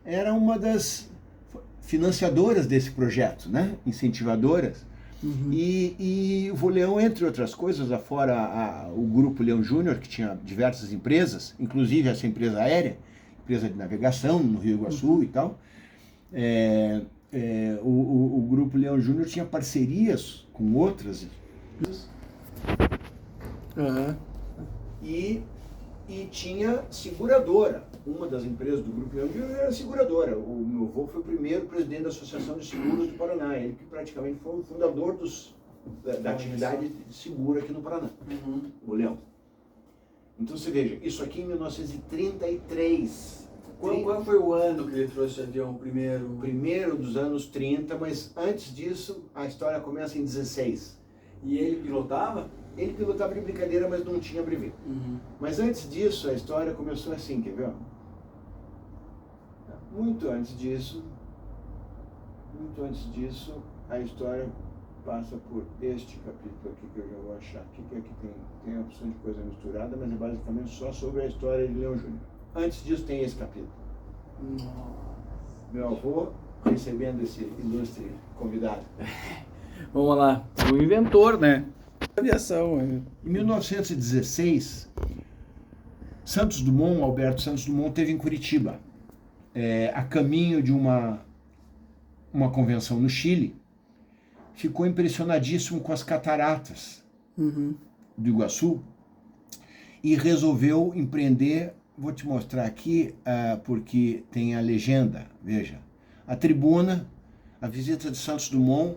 era uma das financiadoras desse projeto, né? Incentivadoras. E o Leão, entre outras coisas, afora o grupo Leão Júnior, que tinha diversas empresas, inclusive essa empresa aérea, empresa de navegação no Rio Iguaçu e tal, o grupo Leão Júnior tinha parcerias com outras e tinha seguradora. Uma das empresas do grupo Leão Júnior era seguradora. O meu avô foi o primeiro presidente da Associação de Seguros do Paraná. Ele que praticamente foi o fundador da atividade de seguro aqui no Paraná, o Leão. Então você veja, isso aqui em 1933. Qual foi o ano que ele trouxe o avião primeiro? Primeiro dos anos 30, mas antes disso a história começa em 16. E ele pilotava? Ele pilotava de brincadeira, mas não tinha brevet. Mas antes disso a história começou assim, quer ver? Muito antes disso, a história passa por este capítulo aqui que eu já vou achar aqui, que aqui tem a opção de coisa misturada, mas é basicamente só sobre a história de Leão Júnior. Antes disso tem esse capítulo. Meu avô recebendo esse ilustre convidado. Vamos lá, o inventor, né? Aviação. Em 1916, Alberto Santos Dumont esteve em Curitiba, a caminho de uma convenção no Chile. Ficou impressionadíssimo com as cataratas do Iguaçu e resolveu empreender. Vou te mostrar aqui, porque tem a legenda, veja. A tribuna, a visita de Santos Dumont,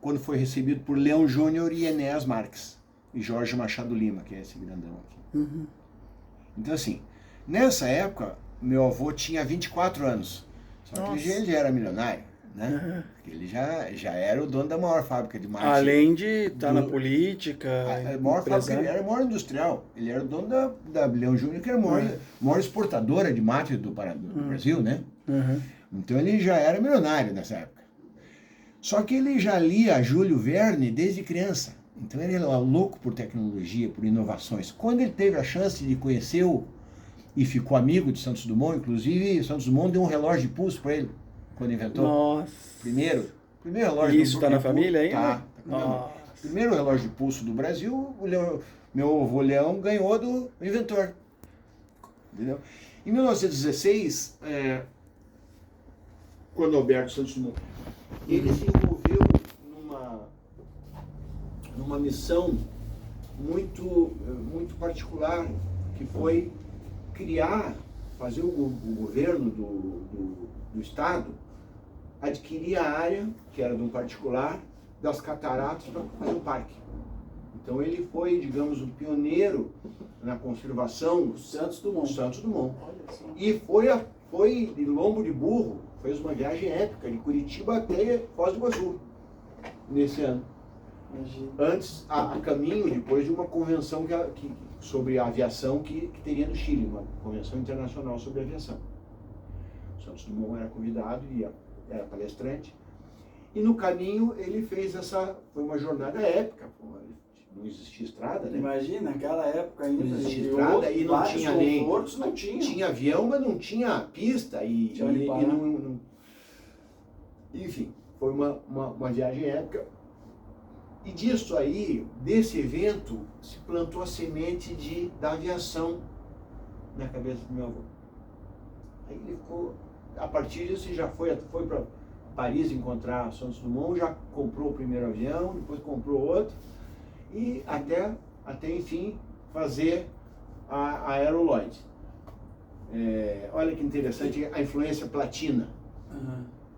quando foi recebido por Leão Júnior e Enéas Marques, e Jorge Machado Lima, que é esse grandão aqui. Então assim, nessa época, meu avô tinha 24 anos, só que ele já era milionário, né? Ele já era o dono da maior fábrica de marketing. Além de estar na política, a maior fábrica, ele era o maior industrial, ele era o dono da Leão Júnior, que era a maior exportadora de mate do Brasil, né? Então ele já era milionário nessa época. Só que ele já lia Júlio Verne desde criança. Então ele era louco por tecnologia, por inovações. Quando ele teve a chance de conhecê-lo e ficou amigo de Santos Dumont, inclusive Santos Dumont deu um relógio de pulso para ele quando inventou. Nossa. Primeiro relógio. E isso está na família ainda? Tá. Primeiro relógio de pulso do Brasil, meu avô Leão ganhou do inventor. Entendeu? Em 1916, quando Alberto Santos Dumont, ele se envolveu numa missão muito particular, que foi fazer o governo do estado adquirir a área, que era de um particular, das cataratas para fazer um parque. Então ele foi, digamos, o pioneiro na conservação do Santos Dumont. E foi de lombo de burro, fez uma viagem épica de Curitiba até Foz do Iguaçu nesse ano. Antes, a caminho, depois de uma convenção sobre a aviação que teria no Chile, uma convenção internacional sobre aviação. O Santos Dumont era convidado e era palestrante. E no caminho ele fez foi uma jornada épica. Não existia estrada, né? Imagina, naquela época ainda. Não existia estrada e não tinha nem... Não tinha. Tinha avião, mas não tinha pista. Enfim, foi uma viagem épica. E disso aí, desse evento, se plantou a semente da aviação na cabeça do meu avô. Aí ele ficou... A partir disso, já foi para Paris encontrar Santos Dumont, já comprou o primeiro avião, depois comprou outro, e até enfim, fazer a Aeroloid. Olha que interessante a influência platina.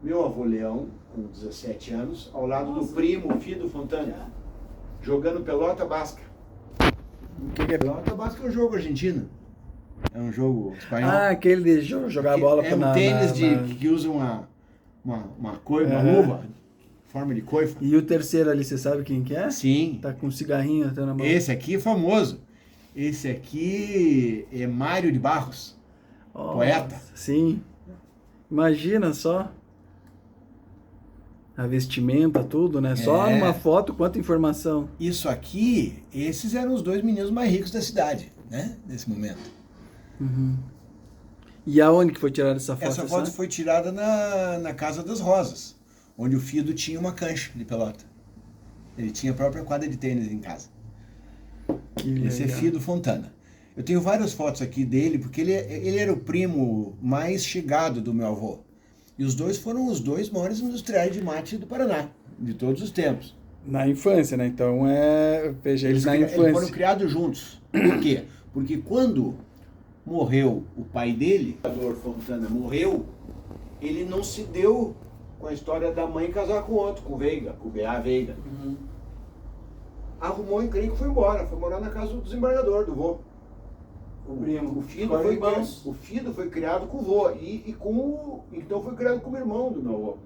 Meu avô Leão, com 17 anos, ao lado do primo Fido Fontana, jogando pelota basca. O que é pelota basca? É um jogo argentino. É um jogo espanhol. Aquele de jogar bola para um tênis que usa uma luva, forma de coifa. E o terceiro ali, você sabe quem que é? Sim. Tá com um cigarrinho até na mão. Esse aqui é famoso. Esse aqui é Mário de Barros, poeta. Sim. Imagina só. A vestimenta, tudo, né? Só numa foto, quanta informação. Isso aqui, esses eram os dois meninos mais ricos da cidade, né? Nesse momento. E aonde que foi tirada essa foto? Essa foto foi tirada na Casa das Rosas, onde o Fido tinha uma cancha de pelota. Ele tinha a própria quadra de tênis em casa. Esse é Fido Fontana. Eu tenho várias fotos aqui dele, porque ele era o primo mais chegado do meu avô. E os dois foram os dois maiores industriais de mate do Paraná, de todos os tempos. Na infância, né? Então veja, eles na infância. Eles foram criados juntos. Por quê? Porque quando morreu o pai dele, o Salvador Fontana morreu, ele não se deu com a história da mãe casar com outro, com o Veiga, com o B.A. Veiga. Arrumou um encrenca e foi embora. Foi morar na casa do desembargador, do vô. O Fido foi criado com o vô. Então foi criado com o irmão do meu avô.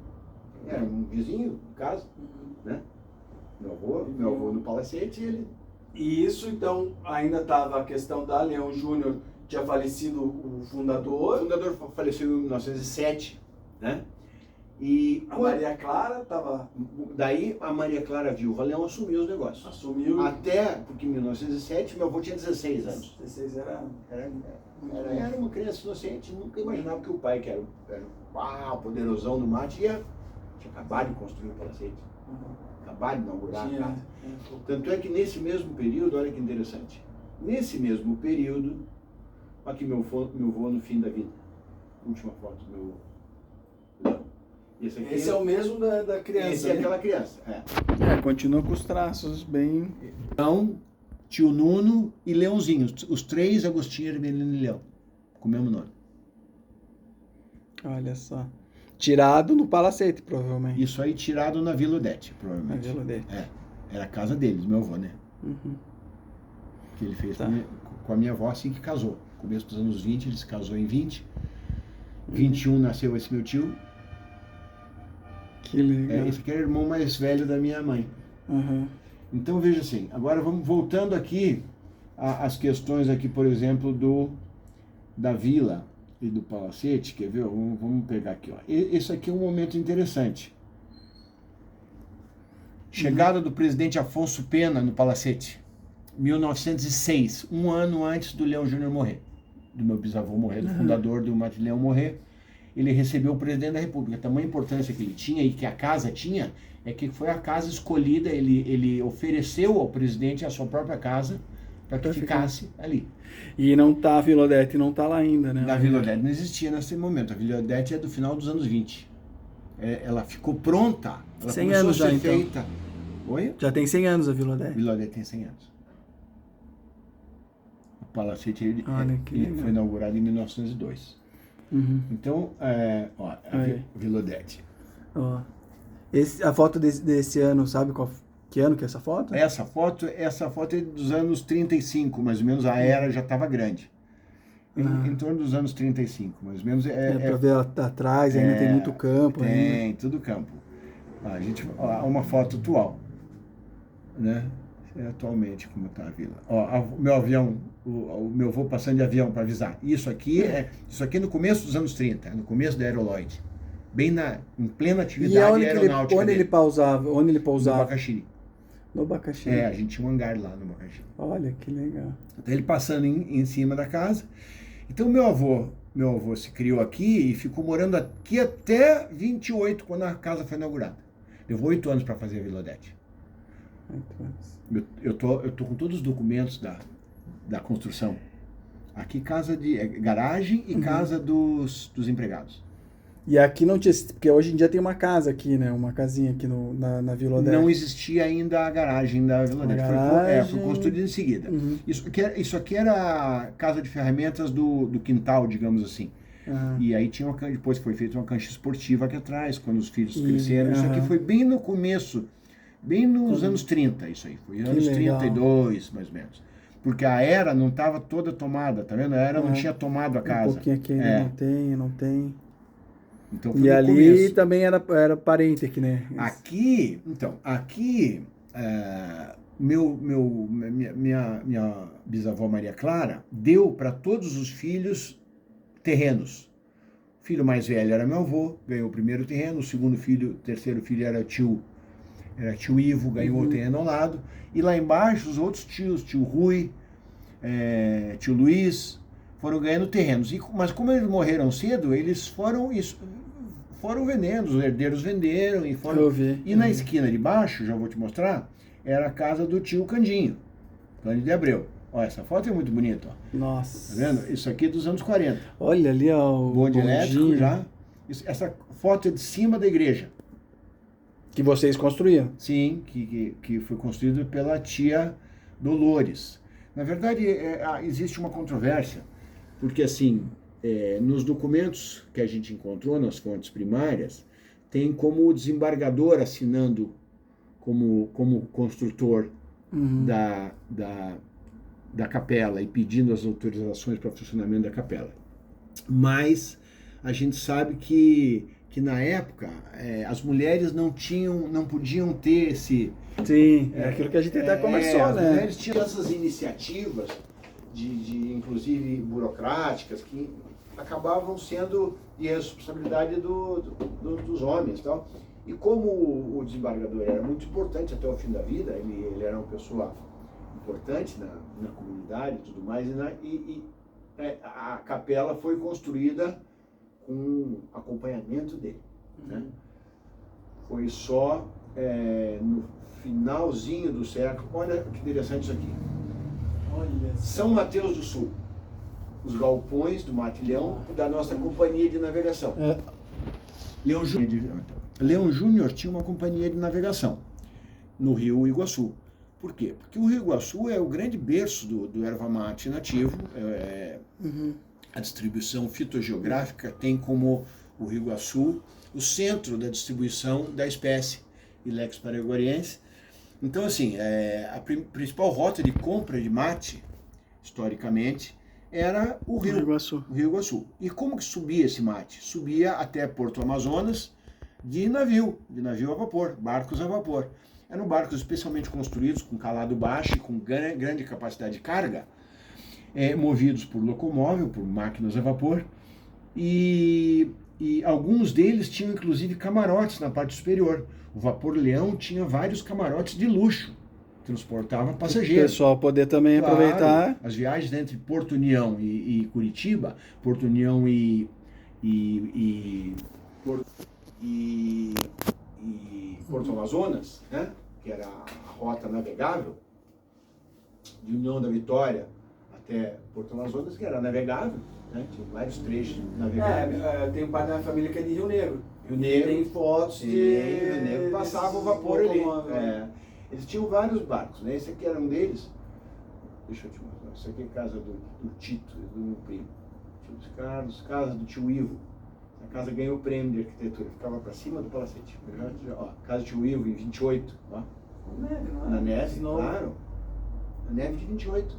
Era um vizinho de casa, né? Meu avô no Palacete, ele... E isso, então, ainda estava a questão da Leão Júnior, tinha falecido o fundador. O fundador faleceu em 1907, né? E a Maria Clara estava... Daí a Maria Clara viúva Leão assumiu os negócios. Assumiu. Até, porque em 1907 meu avô tinha 16 anos. 16 era uma criança inocente, nunca imaginava que o pai, que era o poderosão do mate, tinha acabado de construir o Palacete. Acabado de inaugurar a casa. Tanto é que nesse mesmo período, olha que interessante, nesse mesmo período, aqui meu avô no fim da vida, última foto do meu avô. Esse é o mesmo da criança. Esse é aquela criança. Continua com os traços bem... Então, tio Nuno e Leãozinho, os três Agostinho, Hermelino e Leão, com o mesmo nome. Olha só. Tirado no Palacete, provavelmente. Isso aí tirado na Vila Odete, provavelmente. Na Vila Odete. Era a casa deles, meu avô, né? Que ele fez com a minha avó assim que casou. No começo dos anos 20, ele se casou em 20. 21 nasceu esse meu tio. Que legal. Esse aqui era o irmão mais velho da minha mãe. Então veja assim, agora vamos voltando aqui às questões aqui, por exemplo, da vila e do Palacete, quer ver? Vamos pegar aqui, ó. Esse aqui é um momento interessante. Chegada do presidente Afonso Pena no Palacete, 1906, um ano antes do Leão Júnior morrer, do meu bisavô morrer, do fundador do Mate Leão morrer. Ele recebeu o presidente da República. A tamanha importância que ele tinha e que a casa tinha, é que foi a casa escolhida, ele ofereceu ao presidente a sua própria casa para que ficasse ali. E a Vila Odete não está lá ainda, né? A Vila Odete não existia nesse momento. A Vila Odete é do final dos anos 20. Ela ficou pronta. Ela 100 começou anos a ser já, feita. Então. Oi? Já tem 100 anos a Vila A Odete. Vila Odete tem 100 anos. O Palacete foi inaugurado em 1902. Então, Vila Odete. A foto desse ano, sabe que ano que é essa foto? Essa foto é dos anos 35, mais ou menos, a era já estava grande. Em torno dos anos 35, mais ou menos. Para ver atrás, ainda tem muito campo. Tem, tudo campo. Uma foto atual, né? Atualmente como está a vila. O meu avião, o meu voo passando de avião para avisar. Isso aqui é no começo dos anos 30, no começo da Aeroloid. Bem em plena atividade aeronáutica. Onde ele pousava? No Bacaxiri. No Bacaxiri. A gente tinha um hangar lá no Bacaxiri. Olha que legal. Então ele passando em cima da casa. Então meu avô se criou aqui e ficou morando aqui até 28, quando a casa foi inaugurada. Levou 8 anos para fazer a Vila Odete. 8 anos. Eu tô com todos os documentos da construção. Aqui casa de garagem e casa dos empregados. E aqui não tinha, porque hoje em dia tem uma casa aqui, né? Uma casinha aqui na Vila Odete. Não existia ainda a garagem da Vila Odete. Foi construída em seguida. Isso aqui era a casa de ferramentas do quintal, digamos assim. E aí depois foi feita uma cancha esportiva aqui atrás, quando os filhos cresceram. Isso aqui foi bem no começo, bem nos anos 30, isso aí. Foi anos 32, mais ou menos. Porque a era não estava toda tomada, tá vendo? A era não tinha tomado a casa. Um pouquinho aqui ainda não tem. Então, foi e no ali começo. Também era parente aqui, né? Aqui minha bisavó Maria Clara deu para todos os filhos terrenos. O filho mais velho era meu avô, ganhou o primeiro terreno, o terceiro filho era tio Ivo, ganhou o terreno ao lado, e lá embaixo os outros tios, tio Rui, tio Luiz, foram ganhando terrenos. Mas como eles morreram cedo, eles foram vendendo, os herdeiros venderam e foram... Eu vi. E na esquina de baixo, já vou te mostrar, era a casa do tio Candinho, Cândido de Abreu. Olha, essa foto é muito bonita, ó. Nossa. Tá vendo? Isso aqui é dos anos 40. Olha ali, ó, o Bonde elétrico bondinho já. Essa foto é de cima da igreja. que vocês construíam. Sim, que foi construído pela tia Dolores. Na verdade, existe uma controvérsia, porque assim, nos documentos que a gente encontrou, nas fontes primárias, tem como o desembargador assinando como construtor da capela e pedindo as autorizações para funcionamento da capela. Mas a gente sabe que na época as mulheres não podiam ter esse... Sim, é aquilo que a gente até conversou, as né? mulheres tinham essas iniciativas, inclusive burocráticas, que acabavam sendo de responsabilidade dos homens. Tal. E como o desembargador era muito importante até o fim da vida, ele era uma pessoa importante na comunidade e tudo mais, a capela foi construída com acompanhamento dele. Né? Foi só no finalzinho do século. Olha que interessante isso aqui. Olha. São Mateus do Sul, os galpões do Matilhão da nossa companhia de navegação. Leão Júnior tinha uma companhia de navegação no Rio Iguaçu. Por quê? Porque o Rio Iguaçu é o grande berço do erva mate nativo. A distribuição fitogeográfica tem como o Rio Iguaçu o centro da distribuição da espécie Ilex paraguariense. Então, assim, a principal rota de compra de mate, historicamente, era o Rio Iguaçu. E como que subia esse mate? Subia até Porto Amazonas de navio a vapor, barcos a vapor. Eram barcos especialmente construídos com calado baixo e com grande capacidade de carga, movidos por locomóvel, por máquinas a vapor, e alguns deles tinham inclusive camarotes na parte superior. O Vapor Leão tinha vários camarotes de luxo, transportava passageiros. O pessoal poder também aproveitar. As viagens entre Porto União e Curitiba, Porto União e Porto Amazonas, né? Que era a rota navegável, de União da Vitória até Porto Amazonas, que era navegável, né? Tinha vários trechos navegáveis. Tem um pai da minha família que é de Rio Negro. Rio Negro. Tem fotos de Rio Negro passava o vapor ali. Eles tinham vários barcos, né? Esse aqui era um deles. Deixa eu te mostrar. Esse aqui é a casa do Tito, do meu primo. Tio Carlos, casa do tio Ivo. A casa ganhou o prêmio de arquitetura, ficava para cima do palacete. Ó, casa do tio Ivo em 28, ó. Na neve, claro. Na neve de 28.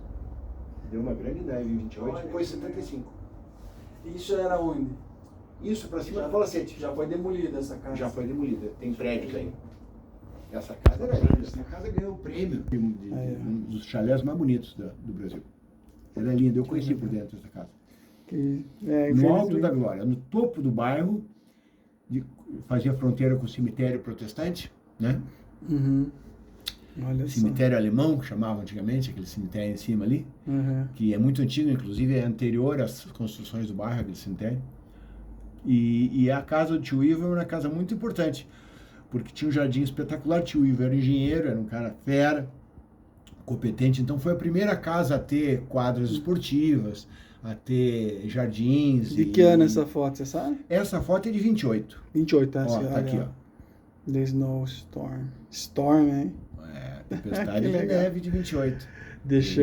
Deu uma grande neve em 28, depois 75. Isso era onde? Isso, para cima do palacete. Já foi demolida essa casa? Já foi demolida, tem prédios aí. Essa casa era linda, essa casa ganhou o prêmio de um dos chalés mais bonitos do Brasil. Era linda, eu conheci por dentro dessa casa. No alto da Glória, no topo do bairro, fazia fronteira com o cemitério protestante, né? Olha cemitério alemão, que chamavam antigamente, aquele cemitério em cima ali, que é muito antigo, inclusive é anterior às construções do bairro, aquele cemitério. E a casa do tio Ivo era uma casa muito importante, porque tinha um jardim espetacular. O tio Ivo era engenheiro, era um cara fera, competente, então foi a primeira casa a ter quadras esportivas, a ter jardins. De que ano essa foto, você sabe? Essa foto é de 28. 28, tá? Tá aqui, ó. The Snowstorm. Storm, hein? Tempestade de neve de 28. Deixa